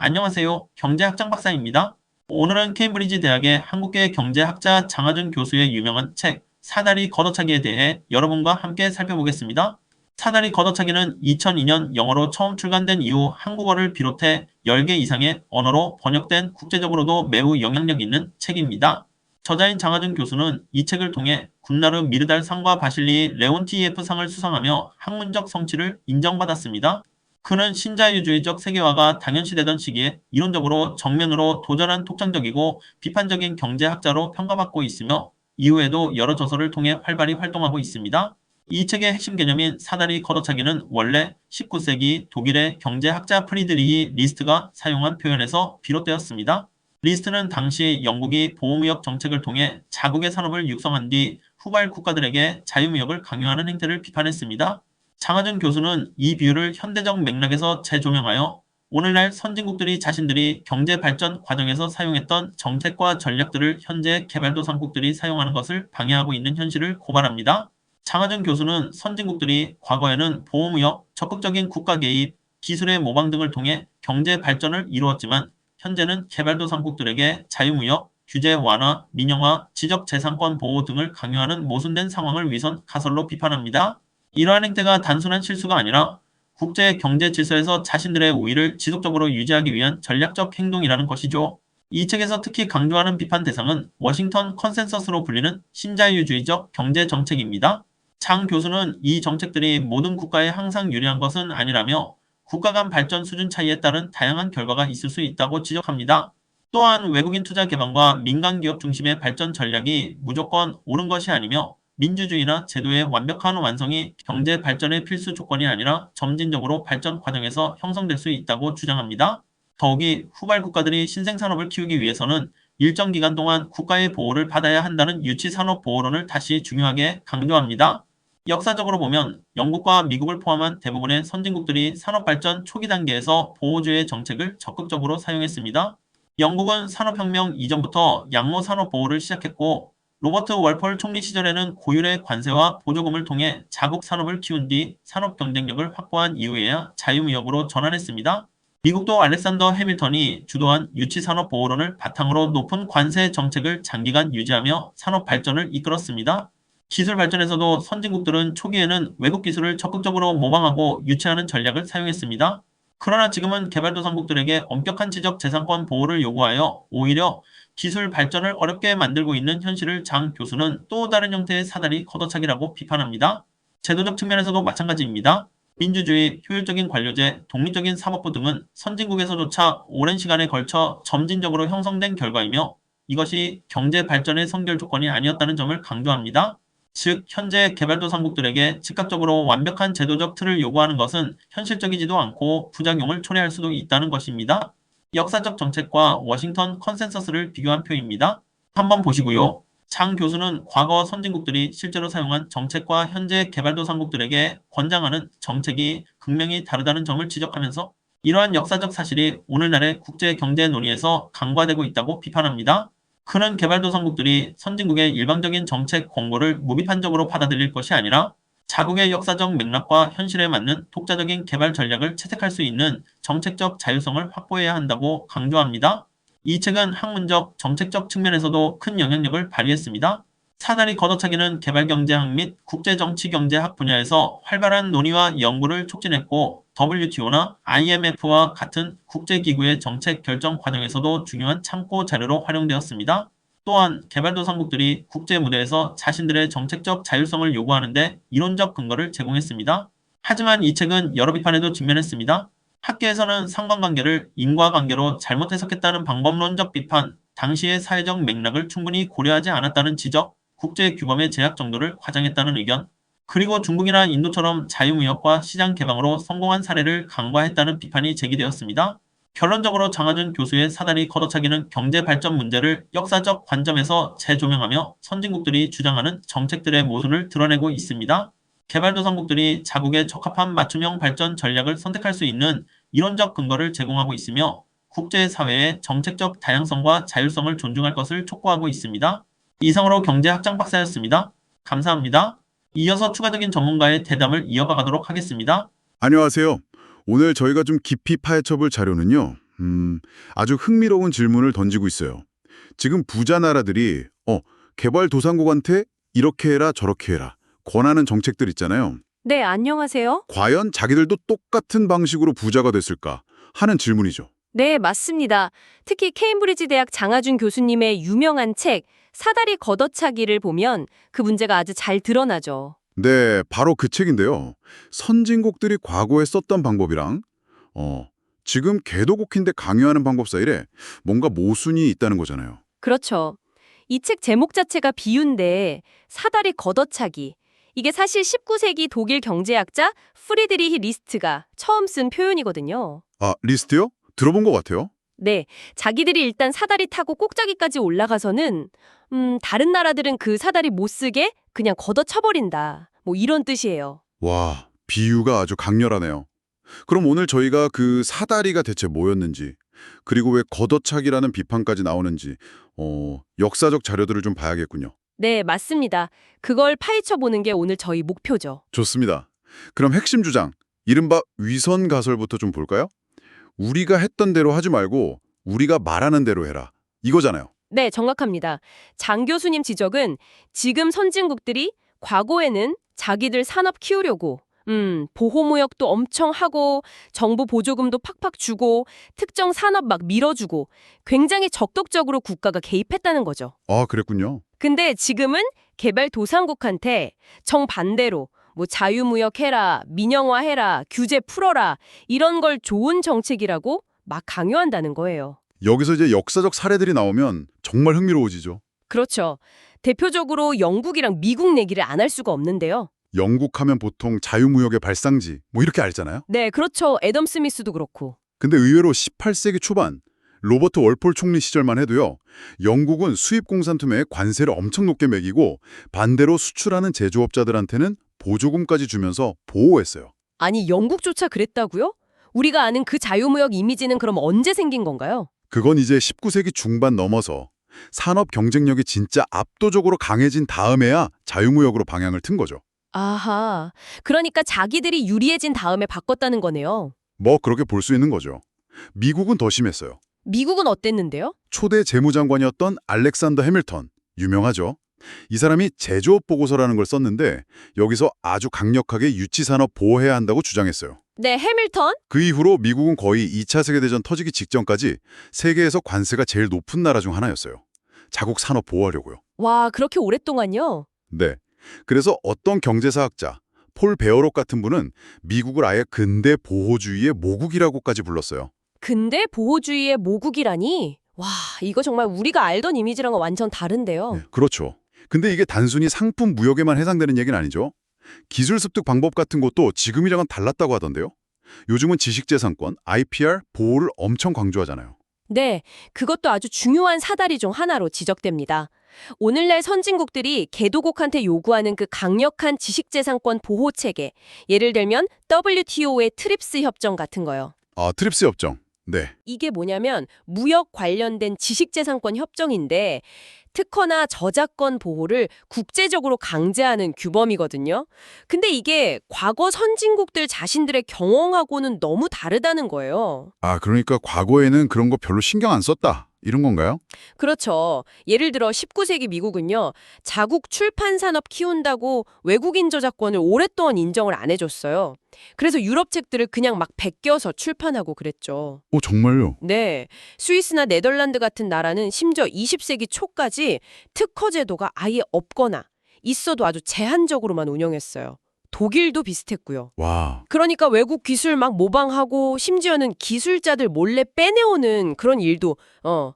안녕하세요. 경제학장 박사입니다. 오늘은 케임브리지 대학의 한국계 경제학자 장하준 교수의 유명한 책 사다리 걷어차기에 대해 여러분과 함께 살펴보겠습니다. 사다리 걷어차기는 2002년 영어로 처음 출간된 이후 한국어를 비롯해 10개 이상의 언어로 번역된 국제적으로도 매우 영향력 있는 책입니다. 저자인 장하준 교수는 이 책을 통해 군나르 미르달 상과 바실리 레온티예프 상을 수상하며 학문적 성취를 인정받았습니다. 그는 신자유주의적 세계화가 당연시되던 시기에 이론적으로 정면으로 도전한 독창적이고 비판적인 경제학자로 평가받고 있으며 이후에도 여러 저서를 통해 활발히 활동하고 있습니다. 이 책의 핵심 개념인 사다리 걷어차기는 원래 19세기 독일의 경제학자 프리드리히 리스트가 사용한 표현에서 비롯되었습니다. 리스트는 당시 영국이 보호무역 정책을 통해 자국의 산업을 육성한 뒤 후발 국가들에게 자유무역을 강요하는 행태를 비판했습니다. 장하준 교수는 이 비유를 현대적 맥락에서 재조명하여 오늘날 선진국들이 자신들이 경제 발전 과정에서 사용했던 정책과 전략들을 현재 개발도상국들이 사용하는 것을 방해하고 있는 현실을 고발합니다. 장하준 교수는 선진국들이 과거에는 보호무역, 적극적인 국가 개입, 기술의 모방 등을 통해 경제 발전을 이루었지만 현재는 개발도상국들에게 자유무역, 규제 완화, 민영화, 지적재산권 보호 등을 강요하는 모순된 상황을 위선 가설로 비판합니다. 이러한 행태가 단순한 실수가 아니라 국제 경제 질서에서 자신들의 우위를 지속적으로 유지하기 위한 전략적 행동이라는 것이죠. 이 책에서 특히 강조하는 비판 대상은 워싱턴 컨센서스로 불리는 신자유주의적 경제 정책입니다. 장 교수는 이 정책들이 모든 국가에 항상 유리한 것은 아니라며 국가 간 발전 수준 차이에 따른 다양한 결과가 있을 수 있다고 지적합니다. 또한 외국인 투자 개방과 민간 기업 중심의 발전 전략이 무조건 옳은 것이 아니며 민주주의나 제도의 완벽한 완성이 경제 발전의 필수 조건이 아니라 점진적으로 발전 과정에서 형성될 수 있다고 주장합니다. 더욱이 후발 국가들이 신생산업을 키우기 위해서는 일정 기간 동안 국가의 보호를 받아야 한다는 유치산업보호론을 다시 중요하게 강조합니다. 역사적으로 보면 영국과 미국을 포함한 대부분의 선진국들이 산업발전 초기 단계에서 보호주의 정책을 적극적으로 사용했습니다. 영국은 산업혁명 이전부터 양모산업보호를 시작했고 로버트 월펄 총리 시절에는 고율의 관세와 보조금을 통해 자국 산업을 키운 뒤 산업 경쟁력을 확보한 이후에야 자유무역으로 전환했습니다. 미국도 알렉산더 해밀턴이 주도한 유치산업보호론을 바탕으로 높은 관세 정책을 장기간 유지하며 산업 발전을 이끌었습니다. 기술 발전에서도 선진국들은 초기에는 외국 기술을 적극적으로 모방하고 유치하는 전략을 사용했습니다. 그러나 지금은 개발도상국들에게 엄격한 지적 재산권 보호를 요구하여 오히려 기술 발전을 어렵게 만들고 있는 현실을 장 교수는 또 다른 형태의 사다리 걷어차기라고 비판합니다. 제도적 측면에서도 마찬가지입니다. 민주주의, 효율적인 관료제, 독립적인 사법부 등은 선진국에서조차 오랜 시간에 걸쳐 점진적으로 형성된 결과이며 이것이 경제 발전의 선결 조건이 아니었다는 점을 강조합니다. 즉, 현재 개발도상국들에게 즉각적으로 완벽한 제도적 틀을 요구하는 것은 현실적이지도 않고 부작용을 초래할 수도 있다는 것입니다. 역사적 정책과 워싱턴 컨센서스를 비교한 표입니다. 한번 보시고요. 장 교수는 과거 선진국들이 실제로 사용한 정책과 현재 개발도상국들에게 권장하는 정책이 극명히 다르다는 점을 지적하면서 이러한 역사적 사실이 오늘날의 국제 경제 논의에서 간과되고 있다고 비판합니다. 그는 개발도상국들이 선진국의 일방적인 정책 공고를 무비판적으로 받아들일 것이 아니라 자국의 역사적 맥락과 현실에 맞는 독자적인 개발 전략을 채택할 수 있는 정책적 자유성을 확보해야 한다고 강조합니다. 이 책은 학문적, 정책적 측면에서도 큰 영향력을 발휘했습니다. 사다리 걷어차기는 개발경제학 및 국제정치경제학 분야에서 활발한 논의와 연구를 촉진했고 WTO나 IMF와 같은 국제기구의 정책 결정 과정에서도 중요한 참고 자료로 활용되었습니다. 또한 개발도상국들이 국제 무대에서 자신들의 정책적 자율성을 요구하는데 이론적 근거를 제공했습니다. 하지만 이 책은 여러 비판에도 직면했습니다. 학계에서는 상관관계를 인과관계로 잘못 해석했다는 방법론적 비판, 당시의 사회적 맥락을 충분히 고려하지 않았다는 지적, 국제규범의 제약 정도를 과장했다는 의견, 그리고 중국이나 인도처럼 자유무역과 시장 개방으로 성공한 사례를 간과했다는 비판이 제기되었습니다. 결론적으로 장하준 교수의 사다리 걷어차기는 경제 발전 문제를 역사적 관점에서 재조명하며 선진국들이 주장하는 정책들의 모순을 드러내고 있습니다. 개발도상국들이 자국에 적합한 맞춤형 발전 전략을 선택할 수 있는 이론적 근거를 제공하고 있으며 국제사회의 정책적 다양성과 자율성을 존중할 것을 촉구하고 있습니다. 이상으로 경제학장 박사였습니다. 감사합니다. 이어서 추가적인 전문가의 대담을 이어가도록 하겠습니다. 안녕하세요. 오늘 저희가 좀 깊이 파헤쳐볼 자료는요. 아주 흥미로운 질문을 던지고 있어요. 지금 부자 나라들이 개발도상국한테 이렇게 해라 저렇게 해라 권하는 정책들 있잖아요. 네, 안녕하세요. 과연 자기들도 똑같은 방식으로 부자가 됐을까 하는 질문이죠. 네, 맞습니다. 특히 케임브리지 대학 장하준 교수님의 유명한 책 사다리 걷어차기를 보면 그 문제가 아주 잘 드러나죠. 네, 바로 그 책인데요. 선진국들이 과거에 썼던 방법이랑 지금 개도국인데 강요하는 방법 사이에 뭔가 모순이 있다는 거잖아요. 그렇죠. 이 책 제목 자체가 비유인데 사다리 걷어차기. 이게 사실 19세기 독일 경제학자 프리드리히 리스트가 처음 쓴 표현이거든요. 아, 리스트요? 들어본 것 같아요. 네, 자기들이 일단 사다리 타고 꼭자기까지 올라가서는 다른 나라들은 그 사다리 못 쓰게 그냥 걷어차버린다. 뭐 이런 뜻이에요. 와, 비유가 아주 강렬하네요. 그럼 오늘 저희가 그 사다리가 대체 뭐였는지, 그리고 왜 걷어차기라는 비판까지 나오는지, 역사적 자료들을 좀 봐야겠군요. 네, 맞습니다. 그걸 파헤쳐 보는 게 오늘 저희 목표죠. 좋습니다. 그럼 핵심 주장, 이른바 위선 가설부터 좀 볼까요? 우리가 했던 대로 하지 말고 우리가 말하는 대로 해라. 이거잖아요. 네, 정확합니다. 장 교수님 지적은 지금 선진국들이 과거에는 자기들 산업 키우려고 보호무역도 엄청 하고 정부 보조금도 팍팍 주고 특정 산업 막 밀어주고 굉장히 적극적으로 국가가 개입했다는 거죠. 아, 그랬군요. 근데 지금은 개발도상국한테 정반대로 뭐 자유무역 해라, 민영화 해라, 규제 풀어라 이런 걸 좋은 정책이라고 막 강요한다는 거예요. 여기서 이제 역사적 사례들이 나오면 정말 흥미로워지죠. 그렇죠. 대표적으로 영국이랑 미국 얘기를 안 할 수가 없는데요. 영국 하면 보통 자유무역의 발상지 뭐 이렇게 알잖아요. 네, 그렇죠. 애덤 스미스도 그렇고. 근데 의외로 18세기 초반 로버트 월폴 총리 시절만 해도요. 영국은 수입 공산품에 관세를 엄청 높게 매기고 반대로 수출하는 제조업자들한테는 보조금까지 주면서 보호했어요. 아니, 영국조차 그랬다고요? 우리가 아는 그 자유무역 이미지는 그럼 언제 생긴 건가요? 그건 이제 19세기 중반 넘어서 산업 경쟁력이 진짜 압도적으로 강해진 다음에야 자유무역으로 방향을 튼 거죠. 아하, 그러니까 자기들이 유리해진 다음에 바꿨다는 거네요. 뭐 그렇게 볼 수 있는 거죠. 미국은 더 심했어요. 미국은 어땠는데요? 초대 재무장관이었던 알렉산더 해밀턴, 유명하죠. 이 사람이 제조업 보고서라는 걸 썼는데 여기서 아주 강력하게 유치산업 보호해야 한다고 주장했어요. 네, 해밀턴? 그 이후로 미국은 거의 2차 세계대전 터지기 직전까지 세계에서 관세가 제일 높은 나라 중 하나였어요. 자국 산업 보호하려고요. 와, 그렇게 오랫동안요? 네. 그래서 어떤 경제사학자, 폴 베어록 같은 분은 미국을 아예 근대 보호주의의 모국이라고까지 불렀어요. 근데 보호주의의 모국이라니? 와, 이거 정말 우리가 알던 이미지랑은 완전 다른데요. 네, 그렇죠. 근데 이게 단순히 상품 무역에만 해당되는 얘기는 아니죠. 기술 습득 방법 같은 것도 지금이랑은 달랐다고 하던데요. 요즘은 지식재산권, IPR 보호를 엄청 강조하잖아요. 네, 그것도 아주 중요한 사다리 중 하나로 지적됩니다. 오늘날 선진국들이 개도국한테 요구하는 그 강력한 지식재산권 보호 체계, 예를 들면 WTO의 트립스 협정 같은 거요. 아, 트립스 협정. 네. 이게 뭐냐면 무역 관련된 지식재산권 협정인데 특허나 저작권 보호를 국제적으로 강제하는 규범이거든요. 근데 이게 과거 선진국들 자신들의 경험하고는 너무 다르다는 거예요. 아, 그러니까 과거에는 그런 거 별로 신경 안 썼다. 이런 건가요? 그렇죠. 예를 들어 19세기 미국은요. 자국 출판 산업 키운다고 외국인 저작권을 오랫동안 인정을 안 해줬어요. 그래서 유럽 책들을 그냥 막 베껴서 출판하고 그랬죠. 정말요? 네. 스위스나 네덜란드 같은 나라는 심지어 20세기 초까지 특허 제도가 아예 없거나 있어도 아주 제한적으로만 운영했어요. 독일도 비슷했고요. 와. 그러니까 외국 기술 막 모방하고 심지어는 기술자들 몰래 빼내오는 그런 일도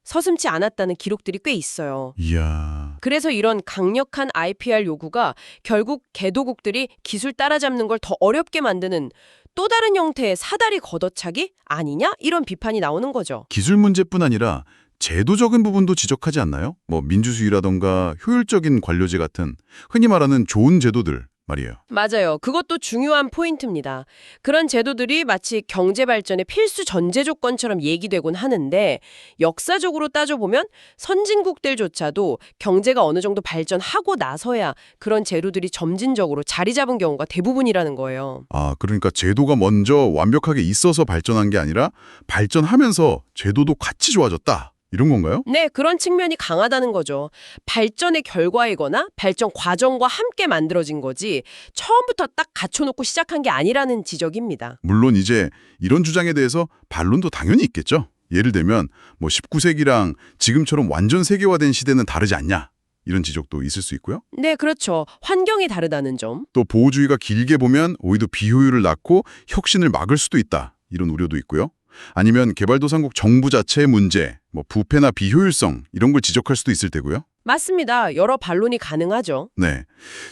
서슴지 않았다는 기록들이 꽤 있어요. 이야. 그래서 이런 강력한 IPR 요구가 결국 개도국들이 기술 따라잡는 걸 더 어렵게 만드는 또 다른 형태의 사다리 걷어차기 아니냐? 이런 비판이 나오는 거죠. 기술 문제뿐 아니라 제도적인 부분도 지적하지 않나요? 뭐 민주주의라던가 효율적인 관료제 같은 흔히 말하는 좋은 제도들 말이에요. 맞아요. 그것도 중요한 포인트입니다. 그런 제도들이 마치 경제 발전의 필수 전제 조건처럼 얘기되곤 하는데 역사적으로 따져보면 선진국들조차도 경제가 어느 정도 발전하고 나서야 그런 제도들이 점진적으로 자리 잡은 경우가 대부분이라는 거예요. 아, 그러니까 제도가 먼저 완벽하게 있어서 발전한 게 아니라 발전하면서 제도도 같이 좋아졌다. 이런 건가요? 네, 그런 측면이 강하다는 거죠. 발전의 결과이거나 발전 과정과 함께 만들어진 거지 처음부터 딱 갖춰놓고 시작한 게 아니라는 지적입니다. 물론 이제 이런 주장에 대해서 반론도 당연히 있겠죠. 예를 들면 뭐 19세기랑 지금처럼 완전 세계화된 시대는 다르지 않냐. 이런 지적도 있을 수 있고요. 네, 그렇죠. 환경이 다르다는 점. 또 보호주의가 길게 보면 오히려 비효율을 낳고 혁신을 막을 수도 있다. 이런 우려도 있고요. 아니면 개발도상국 정부 자체의 문제, 뭐 부패나 비효율성 이런 걸 지적할 수도 있을 테고요. 맞습니다. 여러 반론이 가능하죠. 네,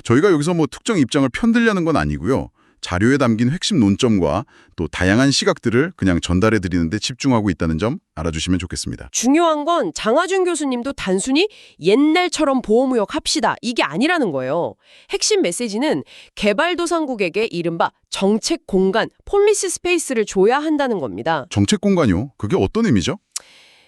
저희가 여기서 뭐 특정 입장을 편들려는 건 아니고요. 자료에 담긴 핵심 논점과 또 다양한 시각들을 그냥 전달해 드리는 데 집중하고 있다는 점 알아주시면 좋겠습니다. 중요한 건 장하준 교수님도 단순히 옛날처럼 보호무역 합시다 이게 아니라는 거예요. 핵심 메시지는 개발도상국에게 이른바 정책 공간, 폴리시 스페이스를 줘야 한다는 겁니다. 정책 공간이요? 그게 어떤 의미죠?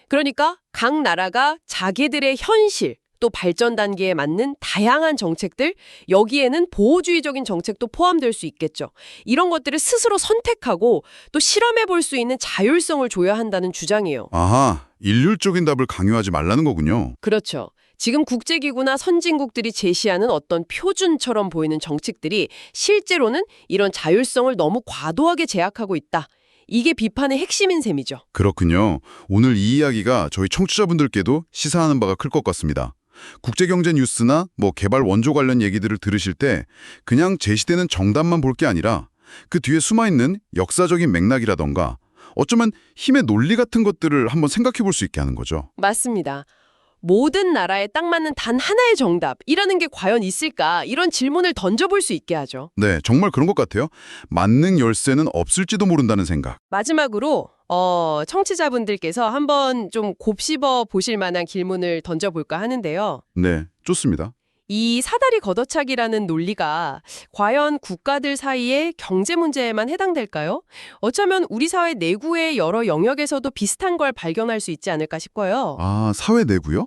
그러니까 각 나라가 자기들의 현실 또 발전 단계에 맞는 다양한 정책들, 여기에는 보호주의적인 정책도 포함될 수 있겠죠. 이런 것들을 스스로 선택하고 또 실험해 볼 수 있는 자율성을 줘야 한다는 주장이에요. 아하, 일률적인 답을 강요하지 말라는 거군요. 그렇죠. 지금 국제기구나 선진국들이 제시하는 어떤 표준처럼 보이는 정책들이 실제로는 이런 자율성을 너무 과도하게 제약하고 있다. 이게 비판의 핵심인 셈이죠. 그렇군요. 오늘 이 이야기가 저희 청취자분들께도 시사하는 바가 클 것 같습니다. 국제경제 뉴스나 뭐 개발 원조 관련 얘기들을 들으실 때 그냥 제시되는 정답만 볼 게 아니라 그 뒤에 숨어있는 역사적인 맥락이라던가 어쩌면 힘의 논리 같은 것들을 한번 생각해 볼 수 있게 하는 거죠. 맞습니다. 모든 나라에 딱 맞는 단 하나의 정답이라는 게 과연 있을까? 이런 질문을 던져볼 수 있게 하죠. 네, 정말 그런 것 같아요. 만능 열쇠는 없을지도 모른다는 생각. 마지막으로 청취자분들께서 한번 좀 곱씹어 보실 만한 질문을 던져볼까 하는데요. 네, 좋습니다. 이 사다리 걷어차기라는 논리가 과연 국가들 사이의 경제 문제에만 해당될까요? 어쩌면 우리 사회 내부의 여러 영역에서도 비슷한 걸 발견할 수 있지 않을까 싶어요. 아, 사회 내부요?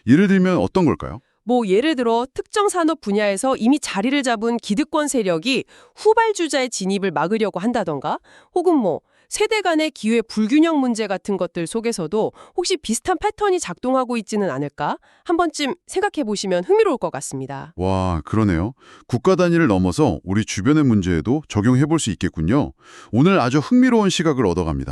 예를 들면 어떤 걸까요? 뭐 예를 들어 특정 산업 분야에서 이미 자리를 잡은 기득권 세력이 후발주자의 진입을 막으려고 한다던가 혹은 뭐 세대 간의 기회 불균형 문제 같은 것들 속에서도 혹시 비슷한 패턴이 작동하고 있지는 않을까? 한 번쯤 생각해 보시면 흥미로울 것 같습니다. 와, 그러네요. 국가 단위를 넘어서 우리 주변의 문제에도 적용해 볼 수 있겠군요. 오늘 아주 흥미로운 시각을 얻어갑니다.